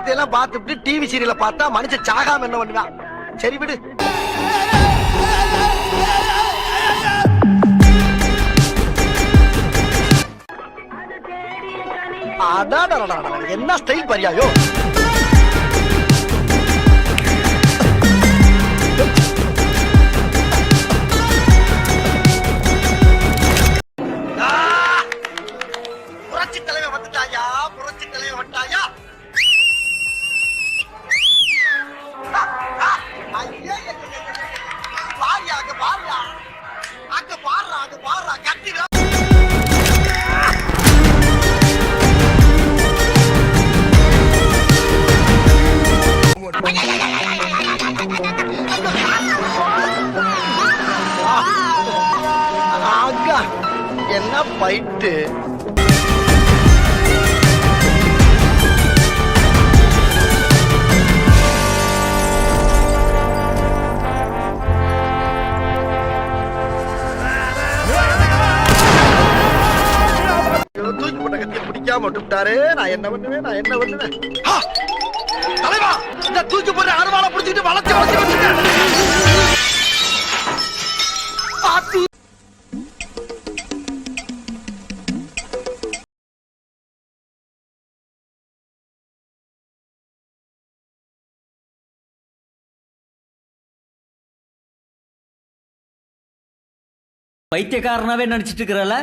படத்தையெல்லாம் பார்த்துட்டு டிவி சீரியலை பார்த்தா மனுஷன் சாகாம என்ன பண்ணுவான்? சரி விடு. அதான் என்ன ஸ்டைல் பரியாயோ. புரட்சி தலைவர் வந்துட்டாயா, புரட்சி தலைவர் வந்துட்டாயா. பாரியா அங்க பாரியா, அங்க பாடுறா, அங்க பாடுறா, கட்டி ஆகா என்ன பைட்டு. தூக்கி போட்ட கத்தியை பிடிக்காம விட்டுட்டாரு. நான் என்ன பண்ணுவேன், நான் என்ன பண்ணுவேன்? தலைவா, இந்த தூக்கி போட்ட அருவாளை பிடிச்சிட்டு வளைச்சு வளைச்சு வச்சுட்டேன். பைத்தியக்காரனாவே நடிச்சிட்டு இருக்கிறல.